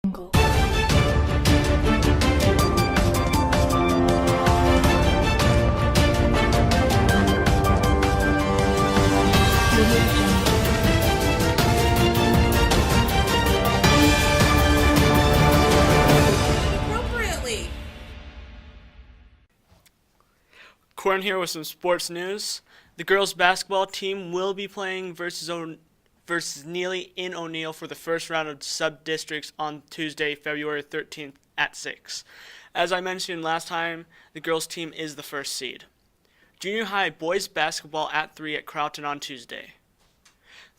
Jungle. Audio Jungle. Appropriately. Corin here with some sports news. The girls basketball team will be playing versus Neely in O'Neill for the first round of sub-districts on Tuesday, February 13th at 6. As I mentioned last time, the girls team is the first seed. Junior high boys basketball at 3 at Crowton on Tuesday.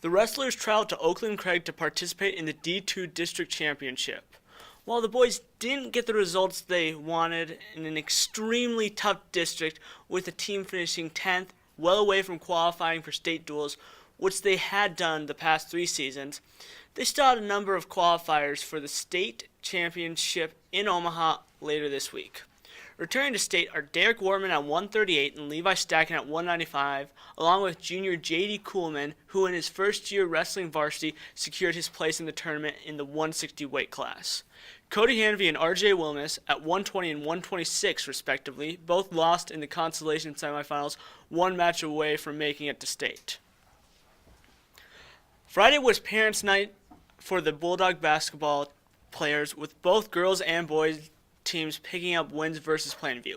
The wrestlers traveled to Oakland Craig to participate in the D2 District Championship. While the boys didn't get the results they wanted in an extremely tough district, with the team finishing 10th, well away from qualifying for state duels, which they had done the past 3 seasons, they still had a number of qualifiers for the state championship in Omaha later this week. Returning to state are Derek Warman at 138 and Levi Stacken at 195, along with junior J.D. Kuhlman, who in his first year wrestling varsity secured his place in the tournament in the 160 weight class. Cody Hanvey and R.J. Wilmus at 120 and 126 respectively, both lost in the consolation semifinals, one match away from making it to state. Friday was Parents' Night for the Bulldog basketball players, with both girls and boys teams picking up wins versus Plainview.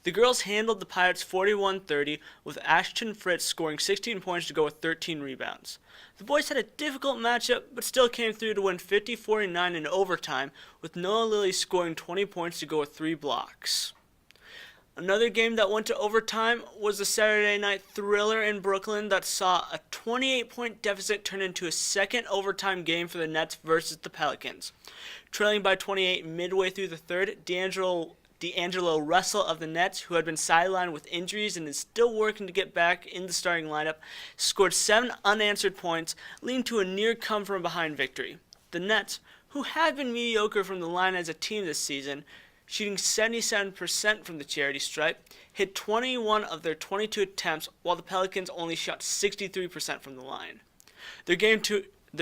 The girls handled the Pirates 41-30, with Ashton Fritz scoring 16 points to go with 13 rebounds. The boys had a difficult matchup, but still came through to win 50-49 in overtime, with Noah Lilly scoring 20 points to go with 3 blocks. Another game that went to overtime was the Saturday night thriller in Brooklyn that saw a 28-point deficit turn into a second overtime game for the Nets versus the Pelicans. Trailing by 28 midway through the third, D'Angelo Russell of the Nets, who had been sidelined with injuries and is still working to get back in the starting lineup, scored 7 unanswered points, leading to a near come-from-behind victory. The Nets, who have been mediocre from the line as a team this season, shooting 77% from the charity stripe, hit 21 of their 22 attempts, while the Pelicans only shot 63% from the line. Their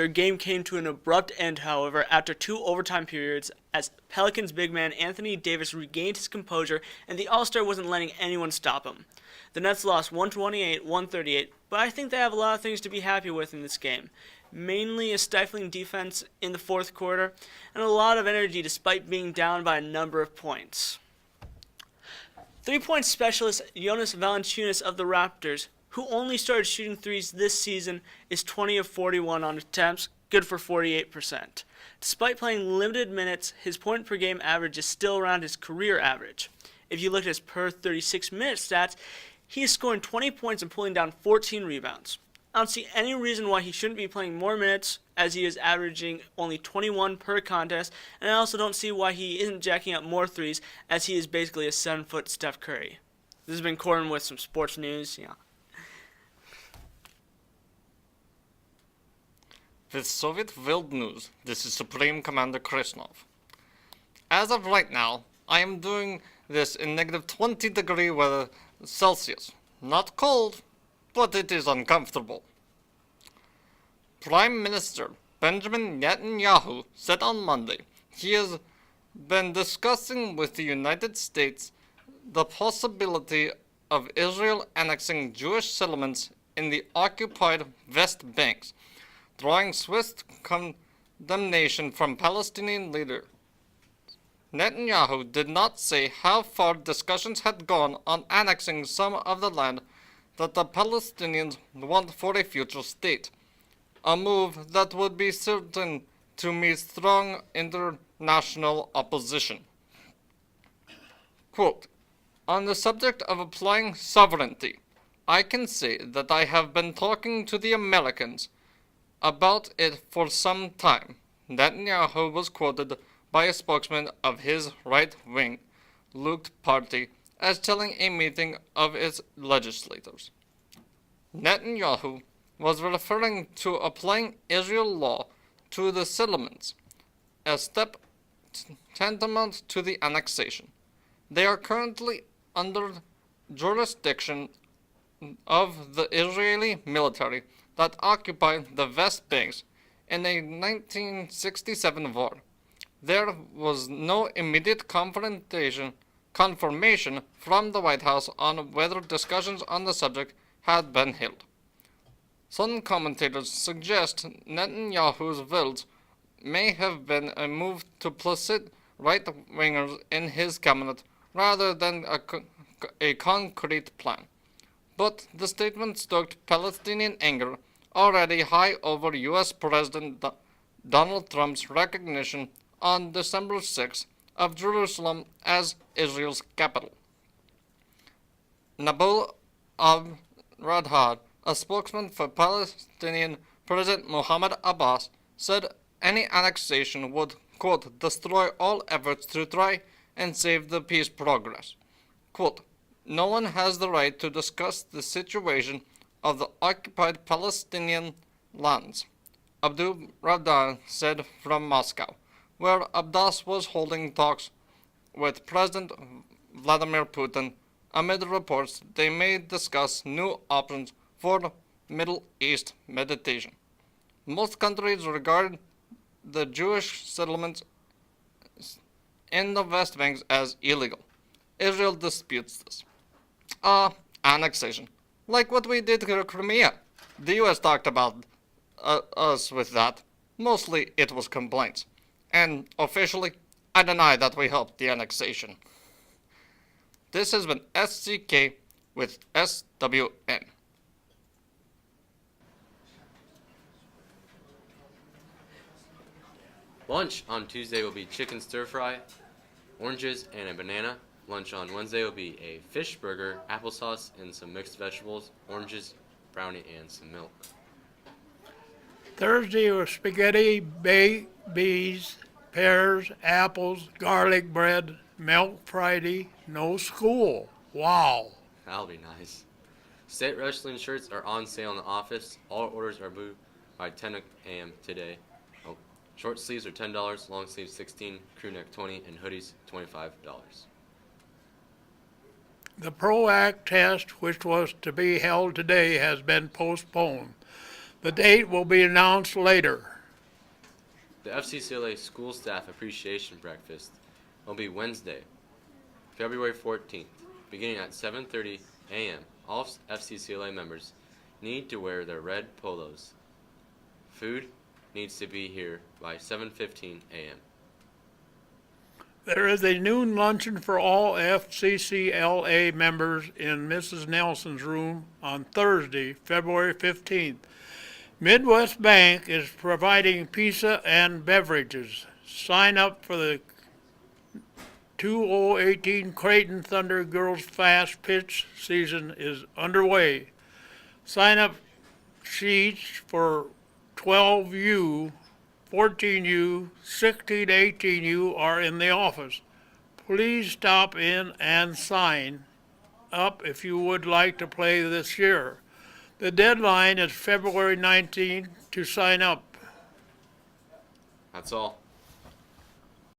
game came to an abrupt end, however, after 2 overtime periods, as Pelicans big man Anthony Davis regained his composure and the All-Star wasn't letting anyone stop him. The Nets lost 128-138, but I think they have a lot of things to be happy with in this game. Mainly a stifling defense in the fourth quarter, and a lot of energy despite being down by a number of points. 3-point specialist Jonas Valanciunas of the Raptors, who only started shooting threes this season, is 20 of 41 on attempts, good for 48%. Despite playing limited minutes, his point per game average is still around his career average. If you look at his per 36-minute stats, he is scoring 20 points and pulling down 14 rebounds. I don't see any reason why he shouldn't be playing more minutes, as he is averaging only 21 per contest, and I also don't see why he isn't jacking up more threes, as he is basically a 7-foot Steph Curry. This has been Corin with some sports news. With Soviet World News, this is Supreme Commander Krishnov. As of right now, I am doing this in negative 20 degree weather Celsius. Not cold, but it is uncomfortable. Prime Minister Benjamin Netanyahu said on Monday he has been discussing with the United States the possibility of Israel annexing Jewish settlements in the occupied West Bank, drawing swift condemnation from Palestinian leader. Netanyahu did not say how far discussions had gone on annexing some of the land that the Palestinians want for a future state, a move that would be certain to meet strong international opposition. Quote, on the subject of applying sovereignty, I can say that I have been talking to the Americans about it for some time. Netanyahu was quoted by a spokesman of his right-wing Likud party as telling a meeting of its legislators. Netanyahu was referring to applying Israel law to the settlements, a step tantamount to the annexation. They are currently under jurisdiction of the Israeli military that occupied the West Bank in a 1967 war. There was no immediate confirmation from the White House on whether discussions on the subject had been held. Some commentators suggest Netanyahu's bills may have been a move to placate right-wingers in his cabinet rather than a concrete plan. But the statement stoked Palestinian anger already high over U.S. President Donald Trump's recognition on December 6 of Jerusalem as Israel's capital. Nabil al-Radhad, a spokesman for Palestinian President Mohammed Abbas, said any annexation would, quote, destroy all efforts to try and save the peace progress. Quote, no one has the right to discuss the situation of the occupied Palestinian lands, Abdul Radhan said from Moscow, where Abbas was holding talks with President Vladimir Putin amid reports they may discuss new options for Middle East mediation. Most countries regard the Jewish settlements in the West Bank as illegal. Israel disputes this. Annexation. Like what we did to Crimea. The U.S. talked about us with that. Mostly it was complaints. And officially, I deny that we helped the annexation. This has been SCK with SWN. Lunch on Tuesday will be chicken stir fry, oranges, and a banana. Lunch on Wednesday will be a fish burger, applesauce, and some mixed vegetables, oranges, brownie, and some milk. Thursday was spaghetti, baked beans, pears, apples, garlic bread, milk Friday, no school. Wow. That'll be nice. State wrestling shirts are on sale in the office. All orders are due by 10 a.m. today. Short sleeves are $10, long sleeves $16, crew neck $20, and hoodies $25. The PROACT test, which was to be held today, has been postponed. The date will be announced later. The FCCLA School Staff Appreciation Breakfast will be Wednesday, February 14th, beginning at 7:30 a.m. All FCCLA members need to wear their red polos. Food needs to be here by 7:15 a.m. There is a noon luncheon for all FCCLA members in Mrs. Nelson's room on Thursday, February 15th. Midwest Bank is providing pizza and beverages. Sign up for the 2018 Creighton Thunder Girls Fast Pitch season is underway. Sign up sheets for 12U, 14U, 16, 18U are in the office. Please stop in and sign up if you would like to play this year. The deadline is February 19th to sign up. That's all.